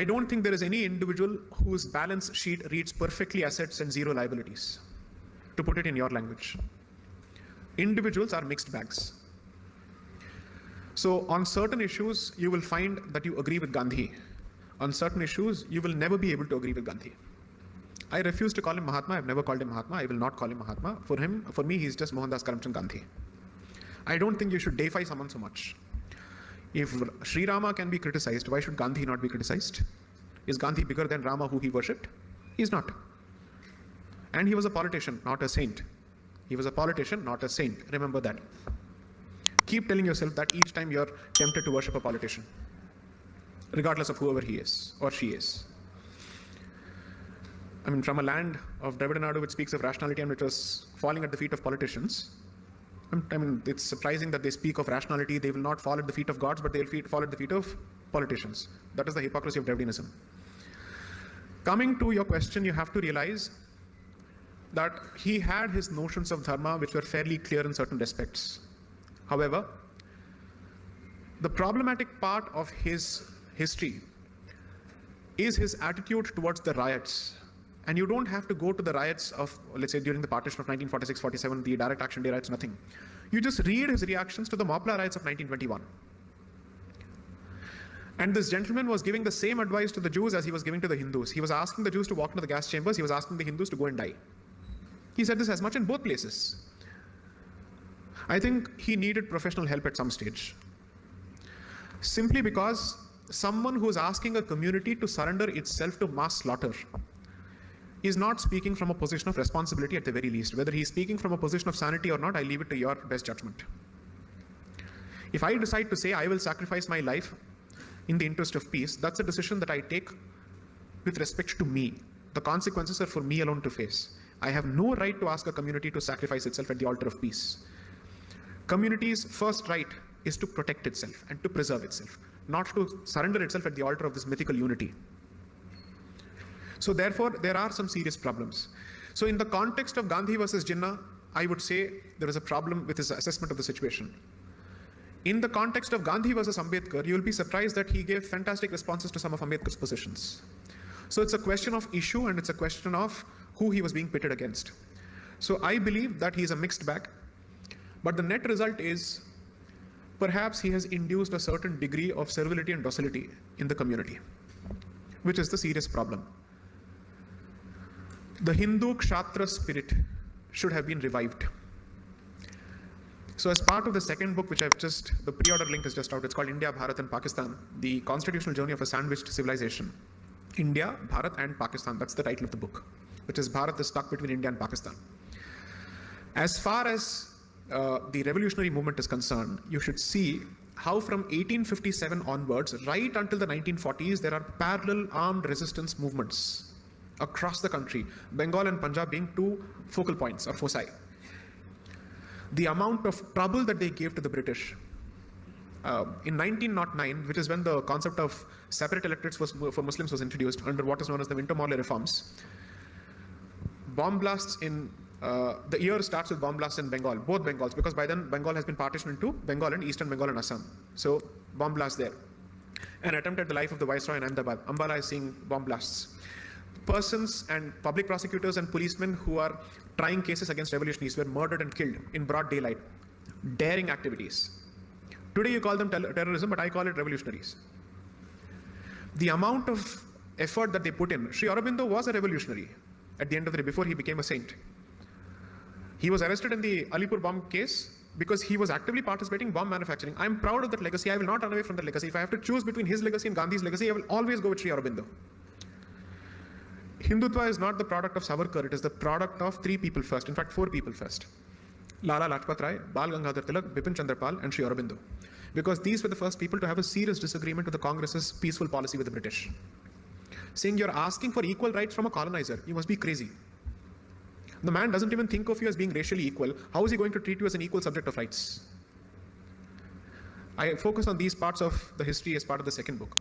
I don't think there is any individual whose balance sheet reads perfectly assets and zero liabilities, to put it in your language. Individuals are mixed bags. So on certain issues, you will find that you agree with Gandhi. On certain issues, you will never be able to agree with Gandhi. I refuse to call him Mahatma. I've never called him Mahatma. I will not call him Mahatma. For me, he's just Mohandas Karamchand Gandhi. I don't think you should deify someone so much. If Sri Rama can be criticized, why should Gandhi not be criticized? Is Gandhi bigger than Rama, who he worshipped? He's not. And he was a politician, not a saint. He was a politician, not a saint. Remember that. Keep telling yourself that each time you're tempted to worship a politician, regardless of whoever he is or she is. I mean, from a land of Dravid Nadu which speaks of rationality and which was falling at the feet of politicians, I mean, it's surprising that they speak of rationality. They will not fall at the feet of gods, but they'll fall at the feet of politicians. That is the hypocrisy of Dravidianism. Coming to your question, you have to realize that he had his notions of dharma which were fairly clear in certain respects. However, the problematic part of his history is his attitude towards the riots. And you don't have to go to the riots of, let's say, during the partition of 1946-47, the direct action day riots, nothing. You just read his reactions to the Mopla riots of 1921. And this gentleman was giving the same advice to the Jews as he was giving to the Hindus. He was asking the Jews to walk into the gas chambers. He was asking the Hindus to go and die. He said this as much in both places. I think he needed professional help at some stage. Simply because someone who is asking a community to surrender itself to mass slaughter is not speaking from a position of responsibility at the very least. Whether he's speaking from a position of sanity or not, I leave it to your best judgment. If I decide to say I will sacrifice my life in the interest of peace, that's a decision that I take with respect to me. The consequences are for me alone to face. I have no right to ask a community to sacrifice itself at the altar of peace. Community's first right is to protect itself and to preserve itself, not to surrender itself at the altar of this mythical unity. So therefore, there are some serious problems. So in the context of Gandhi versus Jinnah, I would say there is a problem with his assessment of the situation. In the context of Gandhi versus Ambedkar, you will be surprised that he gave fantastic responses to some of Ambedkar's positions. So it's a question of issue and it's a question of who he was being pitted against. So I believe that he is a mixed bag, but the net result is perhaps he has induced a certain degree of servility and docility in the community, which is the serious problem. The Hindu Kshatra spirit should have been revived. So as part of the second book, which the pre-order link is just out, it's called India, Bharat and Pakistan, the constitutional journey of a sandwiched civilization. India, Bharat and Pakistan, that's the title of the book, which is Bharat is stuck between India and Pakistan. As far as the revolutionary movement is concerned, you should see how from 1857 onwards, right until the 1940s, there are parallel armed resistance movements across the country, Bengal and Punjab being two focal points or foci. The amount of trouble that they gave to the British. In 1909, which is when the concept of separate electorates for Muslims was introduced under what is known as the Winter Morley reforms, bomb blasts in, the year starts with bomb blasts in Bengal, both Bengals, because by then Bengal has been partitioned into Bengal and Eastern Bengal and Assam. So bomb blasts there. An attempt at the life of the Viceroy in Ahmedabad. Ambala is seeing bomb blasts. Persons and public prosecutors and policemen who are trying cases against revolutionaries were murdered and killed in broad daylight. Daring activities. Today you call them terrorism, but I call it revolutionaries. The amount of effort that they put in. Sri Aurobindo was a revolutionary at the end of the day before he became a saint. He was arrested in the Alipur bomb case because he was actively participating in bomb manufacturing. I'm proud of that legacy. I will not run away from that legacy. If I have to choose between his legacy and Gandhi's legacy, I will always go with Sri Aurobindo. Hindutva is not the product of Savarkar, it is the product of three people first, in fact 4 people first. Lala Lajpat Rai, Bal Gangadhar Tilak, Bipin Chandra Pal and Sri Aurobindo. Because these were the first people to have a serious disagreement with the Congress's peaceful policy with the British. Saying you're asking for equal rights from a colonizer, you must be crazy. The man doesn't even think of you as being racially equal. How is he going to treat you as an equal subject of rights? I focus on these parts of the history as part of the second book.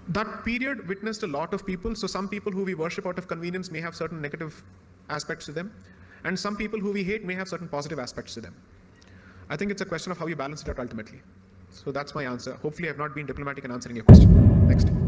That period witnessed a lot of people. So some people who we worship out of convenience may have certain negative aspects to them. And some people who we hate may have certain positive aspects to them. I think it's a question of how you balance it out ultimately. So that's my answer. Hopefully, I've not been diplomatic in answering your question. Next.